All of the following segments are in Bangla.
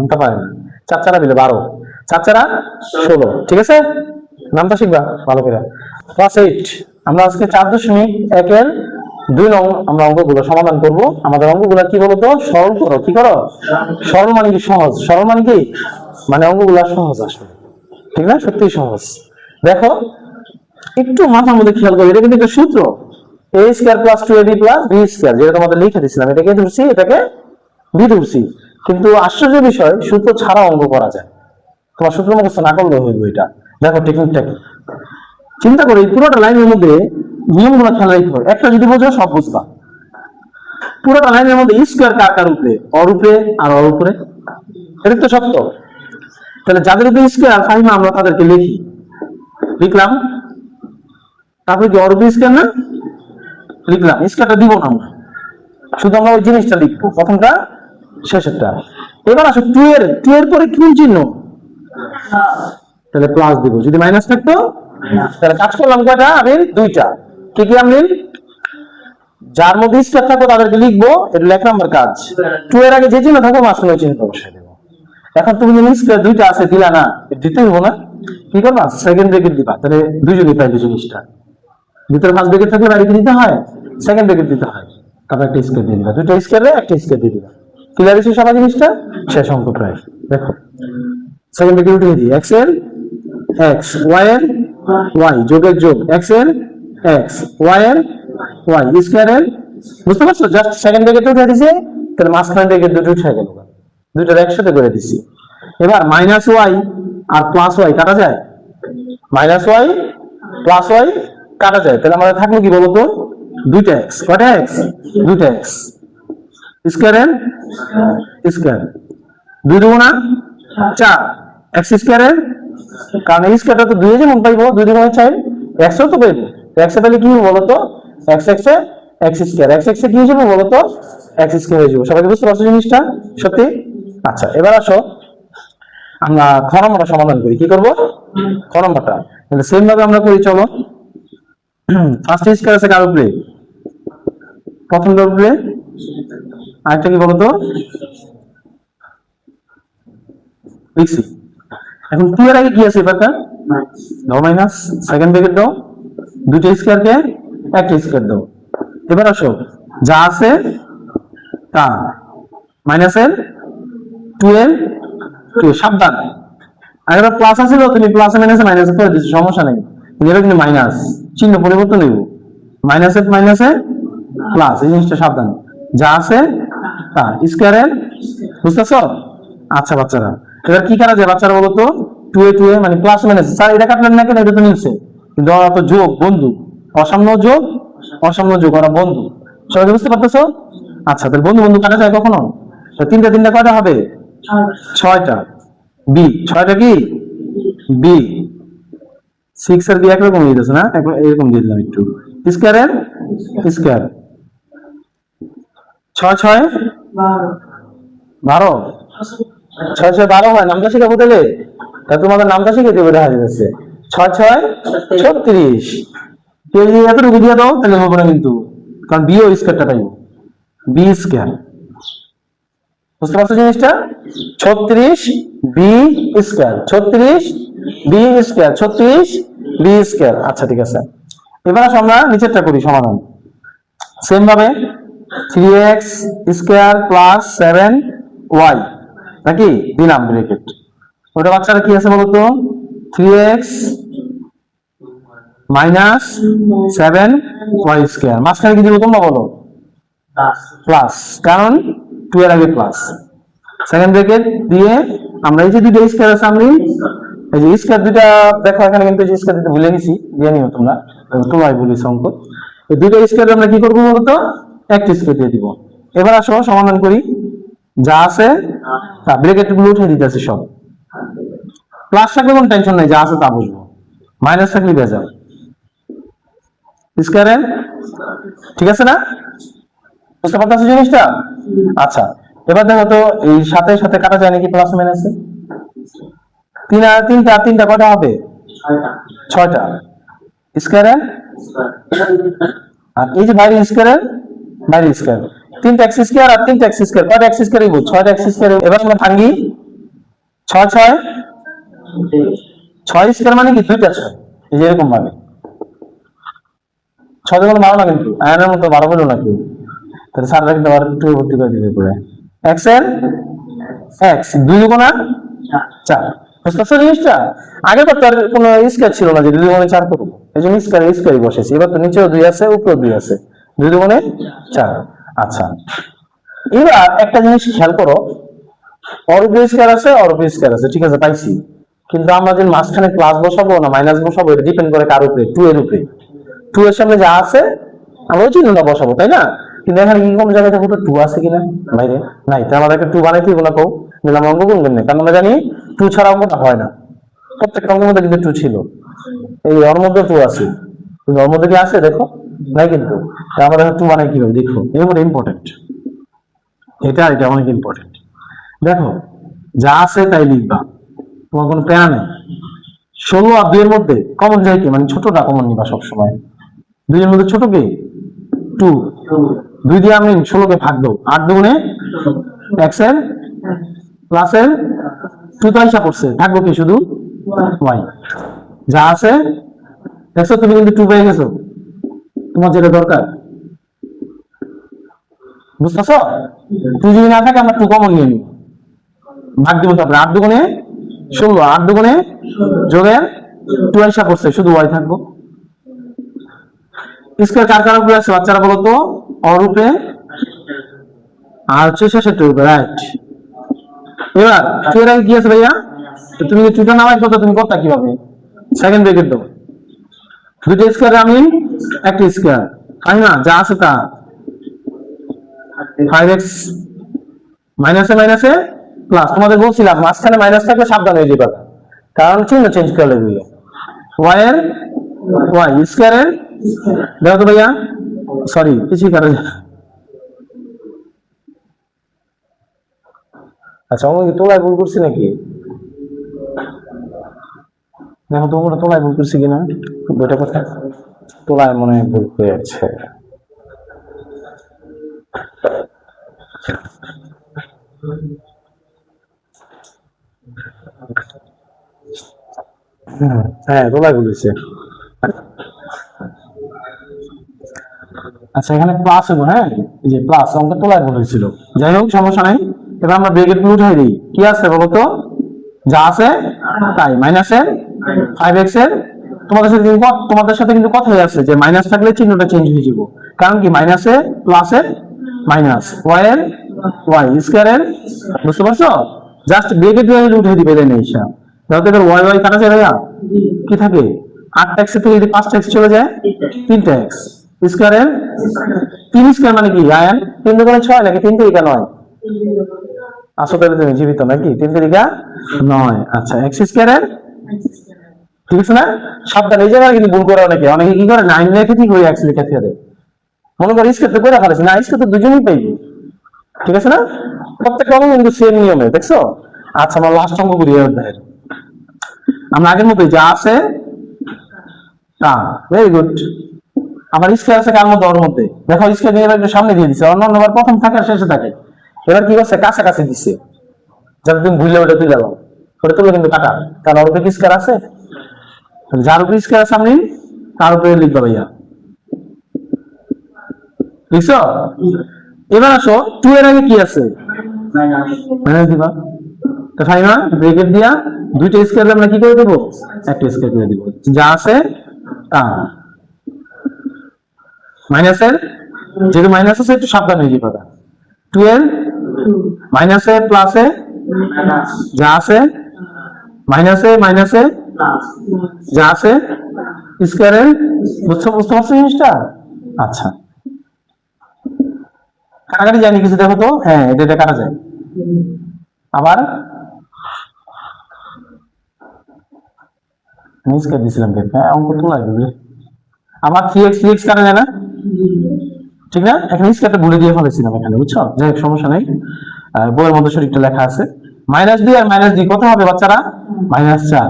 কোনটা পারে না? 4 4 মিলে 12, 4 4 16, ঠিক আছে? নামটা শিখবা ভালো করে। ক্লাস 8 আমরা আজকে 4.1 এর 2 নং আমরা অঙ্কগুলো সমাধান করব। আমাদের অঙ্কগুলো কি বলতো, সরল করো। কি করো? সরল মানে কি সহজ, সরল মানে কি মানে অঙ্কগুলো সহজ আসলে, ঠিক না? সত্যি সহজ। দেখো একটু মাথার মধ্যে খেয়াল করো, এটা কিন্তু একটা সূত্র, a square plus 2ab plus b square, যেটা তোমাদের লিখে দিয়েছিলাম, এটাকে ধরছি, এটাকে b ধরছি। কিন্তু আশ্চর্য বিষয়, সূত্র ছাড়া অঙ্ক করা যায়। তোমার সূত্র মুখস্থ না করলেও হইব। এটা দেখো টেকনিকটা কি, চিন্তা করো। এই পুরোটা লাইনের মধ্যে নিয়মগুলো খেয়াল রাখো, একটা যদি বোঝো সব বুঝবা। পুরোটা লাইনের মধ্যে স্কয়ার কার কার উপরে? অর উপরে আর অর উপরে, এটা তো সত্য। তাহলে যাদের উপরে স্কয়ার ফাইমা আমরা তাদেরকে লিখি, লিখলাম। তারপরে কি অর উপরে স্কয়ার না, লিখলাম। স্কয়ারটা দিব না আমরা, শুধু আমরা ওই জিনিসটা লিখবো, প্রথমটা শেষেরটা। এবার আসো 2 এর পরে কোন চিহ্ন? তাহলে প্লাস দিব। যদি মাইনাস থাকতো তাহলে কাজ করলাম কয়টা? আমি 2টা। কি কি আমি যার মধ্যে স্কয়ার থাকবে তাদেরকে লিখবো, এটা 1 নাম্বার কাজ। 2 এর আগে যে চিহ্ন থাকবে মাঝখানে ওই চিহ্ন বসিয়ে দেব। এখন তুমি যদি স্কয়ার 2টা আছে দিলা না, দিতে হইব না, কি করবা? সেকেন্ড ব্র্যাকেট দিবা, তাহলে দুইজনই পাইবে জিনিসটা। ভিতরে ফার্স্ট ব্র্যাকেট থাকলে বাইরে দিতে হয়, সেকেন্ড ব্র্যাকেট দিতে হয়। তারপর একটা স্কয়ার দিয়ে দিবা, দুটো স্কয়ারে একটা স্কয়ার দিয়ে দিবা। ক্লিয়ার হয়েছে সবাই জিনিসটা? শেষ অঙ্ক প্রায়। দেখো সেকেন্ড ব্র্যাকেট উঠিয়ে দিই, x এর x, y এর y, যোগের যোগ, x এর x, y এর y, স্কয়ার এর, বুঝতে পারছো? জাস্ট সেকেন্ড ব্র্যাকেট উঠিয়ে দিয়েছে, তাহলে মাঝখানে ব্র্যাকেট দুটো উঠে গেল, দুটো একসাথে করে দিছি। এবার মাইনাস y আর প্লাস y কাটা যায়, মাইনাস y প্লাস y কাটা যায়, তাহলে আমাদের থাকলো কি বলতো? 2টা x। কয়টা x? 2টা x। স্কয়ার এর স্কয়ার, 2 দুগুণা 4, x স্কয়ার এর, কারণ এই স্কয়ারটা তো 2 যেমন পাইবো, 2 দুগুণা 4, x ও তো পাইবো। x এ তাহলে কি হবে বলতো? x x এ x স্কয়ার, x x এ কি হয়ে যাবে বলতো? x স্কয়ার হয়ে যাবে। সবাই বুঝতে পারছো জিনিসটা? সত্যি? আচ্ছা, এবার আসো আমরা খ নম্বরটা সমাধান করি। কি করব? খ নম্বরটা তাহলে সেম ভাবে আমরা করি, চলো। ফার্স্ট স্কয়ার আছে কার উপরে? প্রথমটার উপরে। আরেকটা কি বলতো? লিখছি। এখন 2 এর আগে কি আছে? এবারটা দাও মাইনাস, সেকেন্ড ব্র্যাকেট দাও, দুটো স্কয়ার কে একটা স্কয়ার দাও। এবার আসো যা আছে তা মাইনাসের 2 এর 2, সাবধান। আগের প্লাস আছে তো, তুমি প্লাস মাইনাসে মাইনাস করে দিচ্ছ, সমস্যা নেই। এটা কিন্তু মাইনাস, চিহ্ন পরিবর্তন হইব, মাইনাসে মাইনাসে প্লাস, এই জিনিসটা সাবধান। যা আছে তা স্কয়ারের, বুঝতেছো? আচ্ছা বাচ্চারা, এবার কি করা যায় বাচ্চারা বলো তো? 2 এ 2 এ মানে প্লাস মাইনাস, স্যার এটা কাটলেন না কেন? এটা তো মিলছে, কিন্তু ওরা তো যোগ, বন্ধু, অসাম্য যোগ অসাম্য যোগ, ওরা বন্ধু। সবাই বুঝতে পারতেছো? আচ্ছা, তাহলে বন্ধু বন্ধু কাটা যায় কখনো? তিনটা তিনটা কয়টা হবে? 6টা। বি 6টা কি? বি 6 আর বি একরকম দিয়ে দিতেছে না, এরকম দিয়ে দিলাম একটু। স্কয়ারের স্কয়ার 6 6 12, 6 6 12 হয়। নামটা শিখাবো তাহলে, তোমাদের নামটা শিখে দেবো, দেখা যাচ্ছে 6 6 36। এতটুকু দিয়ে দাও তাহলে হবে না কিন্তু, কারণ বি ও স্কয়ারটা পাইব, বি স্কয়ার। বুঝতে পারছো জিনিসটা? 36 B square, 36 B square, 36 B square. আচ্ছা ঠিক আছে, এবার আসো আমরা নিচেরটা করি সমাধান। সেম ভাবে 3x স্কয়ার প্লাস 7y নাকি দিলাম ব্র্যাকেট। ওটা বাচ্চারা কি আছে বলতো? 3x মাইনাস 7y স্কয়ার, মাঝখানে কি দিব তোমরা বলো? প্লাস, কারণ 2 এর আগে প্লাস। সেকেন্ড ব্র্যাকেট দিয়ে আমরা এই যে দুটো স্কয়ার আছে, আমি এই যে স্কয়ার দুটো দেখো এখানে, কিন্তু এই স্কয়ার দুটো ভুলে গেছি, দিয়ে নিও তোমরা, তোমায় বলিস অঙ্ক। এই দুটো স্কয়ার আমরা কি করবো বলতো? একটা স্কয়ার দিয়ে দিব। এবার আসো সমাধান করি। যা আছে তা ব্র্যাকেট গুলো উঠে দিতেছি সব, প্লাস থাকলে কোনো টেনশন নাই, যা আছে তা বুঝবো, মাইনাস থাকলে বেজাল। স্কয়ারের, ঠিক আছে না? বুঝতে পারতেছো জিনিসটা? আচ্ছা, এবার দেখো তো এই সাথে সাথে কাটা যায় নাকি প্লাস মাইনাসে? 3 আর 3টা, 3টা কয়টা হবে? 6টা। স্কয়ারের আর এই যে বাইরে স্কয়ারের, বাইরে স্কয়ার, 3টা এক্স স্কয়ার আর 3টা এক্স স্কয়ার, কয়টা এক্স স্কয়ার হইব? 6টা এক্স স্কয়ার। এবার আমরা ভাঙি, ছয় ছয় ছয় স্কোয়ার মানে কি দুইটা ছয়, এই যে এরকম ভাবে 6 দুগুণে 12 না, কিন্তু আয়নের মতো 12 বলো না কেউ, তাহলে স্যাররা কিন্তু আবার একটু ভর্তি করে দিবে পরে। এক্স এর এক্স 2 দুগুণা 4, বুঝতে পারছো জিনিসটা? আগে তো তার কোনো স্কোয়ার ছিল না যে 2 দুগুণে 4 করবো, এই জন্য স্কোয়ারই বসেছি। এবার তো নিচেও 2 আছে, উপরেও 2 আছে, 2 দুগুণে 4। আচ্ছা, এবার একটা জিনিস খেয়াল করো, অর উপরে স্কয়ার আছে, অর উপরে স্কয়ার আছে, ঠিক আছে পাইছি, কিন্তু আমরা যে মাঝখানে প্লাস বসাবো না মাইনাস বসাবো এটা ডিপেন্ড করে কার উপরে? 2 এর উপরে। 2 এর সামনে যা আছে আমরা ওই চিহ্নটা বসাবো, তাই না? কিন্তু এখানে কি কোন জায়গায় দেখো তো 2 আছে কিনা বাইরে? নাই, তাহলে আমাদেরকে 2 বানাইতে হবে না, কও দিলাম অঙ্ক গুণ করতে, কারণ আমরা জানি 2 ছাড়া অঙ্কটা হয় না। প্রত্যেকটা অঙ্কের মধ্যে কিন্তু 2 ছিল, এই ওর মধ্যে 2 আছে, কিন্তু ওর মধ্যে কি আছে দেখো? নাই কিন্তু। তাহলে আমরা 2 বানাই কিভাবে দেখো, এটা ইম্পর্টেন্ট, এটা অনেক ইম্পর্টেন্ট। দেখো যা আছে তাই লিখবা, তোমার কোনো প্যারা নেই। 16 আর 2 এর মধ্যে কমন যায় কি, মানে ছোটটা কমন নিবা সবসময়। 2 এর মধ্যে ছোট কি? 2। 2 দিয়ে আমি 16 কে ভাগ দাও, 8 দুগুণে x এর প্লাস এর 2 তো আইসা পড়ছে, থাকবো কি শুধু y। যা আছে দেখছো, তুমি কিন্তু 2 পেয়ে গেছো, তোমার যেটা দরকার, বুঝতেছো? 2 যদি না থাকে আমরা 2 কমন নিয়ে নিই, ভাগ দিব, তারপরে 8 দুগুণে 16, 8 দুগুণে যোগের 2 আইসা পড়ছে, শুধু y থাকবো। স্কয়ার কার কার উপরে আছে বাচ্চারা বলো তো? অর উপরে আর হচ্ছে শেষেরটার উপরে, রাইট। এবার 2 এর আগে কি আছে ভাইয়া? তো তুমি যে 2টা নামাই কত, তুমি করতা কিভাবে? সেকেন্ড ব্র্যাকেট দাও, দুটো স্কয়ার আমি একটা স্কয়ার, তাই না? যা আছে তা 5x মাইনাসে মাইনাসে প্লাস, তোমাদের বলছিলাম মাঝখানে মাইনাস থাকলে সাবধান হয়ে যাবে, কারণ চিহ্ন চেঞ্জ করে দিলে। y এর y স্কয়ার এর দেখো তো ভাইয়া, সরি কিছুই করে। আচ্ছা, আমি কি তোলায় ভুল করছি নাকি? দেখো তো আমরা তোলায় ভুল করছি কিনা, দুইটা কথা তোলায় মনে হয় ভুল হয়ে যাচ্ছে। হ্যাঁ, তোলায় বলেছে। আচ্ছা, এখানে প্লাস হবে, হ্যাঁ এই যে প্লাস অঙ্ক তোলায় বলেছিল, যাই হোক সমস্যা নাই। এবার আমরা ব্র্যাকেট গুলো উঠাই দিই, কি আছে বলতো? যা আছে তাই, মাইনাসের 5x এর, তোমাদের সাথে কিন্তু কথাই আছে যে মাইনাস থাকলে চিহ্নটা চেঞ্জ হয়ে যাবে, কারণ কি মাইনাসে প্লাসের মাইনাস, y এর y স্কয়ার এর, বুঝতে পারছো? জাস্ট ব্র্যাকেট দিয়ে উঠে দিবে, দেন এইসা দাও তো। এবার y কাটা যায় ভাইয়া, কি থাকে? 8x থেকে যদি 5x চলে যায় 3x স্কয়ার এর 3 স্কয়ার মানে কি আয়ান 3 দুগুণে 6 নাকি 3 তিরিকা 9? আসলে তুমি জীবিত নাকি? 3 তিরিকা 9। আচ্ছা, x স্কয়ার এর, ঠিক আছে না? সাবধান, এই জায়গায় কিন্তু ভুল করে অনেকে কি করে 9 রেখে ঠিক হয়ে x লিখে ফেলে, মনে করে স্কয়ার তো করে ফেলেছে না, স্কয়ার তো দুজনেই পাইবে, ঠিক আছে না? প্রত্যেকটা অঙ্ক কিন্তু সেম নিয়মে, দেখছো? আচ্ছা, আমরা লাস্ট অঙ্ক করি। আমরা আগের মতোই যা আছে তা, ভেরি গুড। আমার স্কয়ার আছে কার মধ্যে? ওর মধ্যে। দেখো স্কয়ার নিয়ে একটু সামনে দিয়ে দিছে, অন্যবার প্রথম থাকে আর শেষে থাকে। এবার কি করছে? কাছাকাছি দিছে, যাতে তুমি ভুলে ওটা তুলে দাও, ওটা তুলে কিন্তু কাটা, কারণ ওর উপরে স্কয়ার আছে, যার উপরে স্কয়ার আছে সামনে তার উপরে লিখবা ভাইয়া, লিখছো? এবার আসো 2 এর আগে কি আছে? মাইনাস দিবা, তো ফাইনা ব্র্যাকেট দিয়া দুইটা স্কয়ার আমরা কি করে দেব? একটা স্কয়ার করে দেব, যা আছে তা। মাইনাসের যেহেতু মাইনাস আছে একটু সাবধান হয়ে যাবে, 2 এর মাইনাসে প্লাসে যা আছে, মাইনাসে মাইনাসে যা আছে স্কয়ারের, বুঝতে পারছো জিনিসটা? আচ্ছা, কাটাকাটি জানি কিছু, দেখো তো, হ্যাঁ এটা কাটা যায়। আবার স্কয়ার দিছিলাম, হ্যাঁ অঙ্ক তো লাগবে। আবার 3x কাটা যায় না, ঠিক না? এখানে স্কয়ারটা ভুলে দিয়ে ফেলেছিলাম এখানে, বুঝছো? যাই হোক সমস্যা নাই, বইয়ের মধ্যে সঠিকটা লেখা আছে। -2 আর -2 কত হবে বাচ্চারা? -4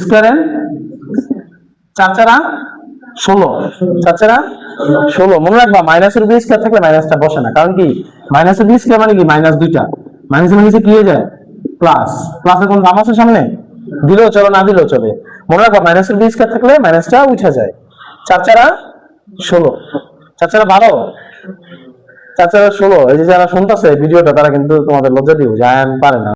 স্কয়ারের 4 4 16, 4 4 16। মনে রাখবা মাইনাসের উপরে স্কয়ার থাকলে মাইনাসটা বসে না, কারণ কি মাইনাসের উপরে স্কয়ার মানে কি মাইনাস 2টা, মাইনাসে মাইনাসে কি হয়ে যায়? প্লাস প্লাসের কোন দাম আছে সামনে? দিলেও চলে, না দিলেও চলে। মনে রাখো মাইনাসের বি স্কয়ার থাকলে মাইনাসটা উঠে যায়। 4 4 16, 4 4 12, 4 4 16। এই যে যারা শুনতেছে ভিডিওটা তারা কিন্তু তোমাদের লজ্জা দিব, জান পারে না।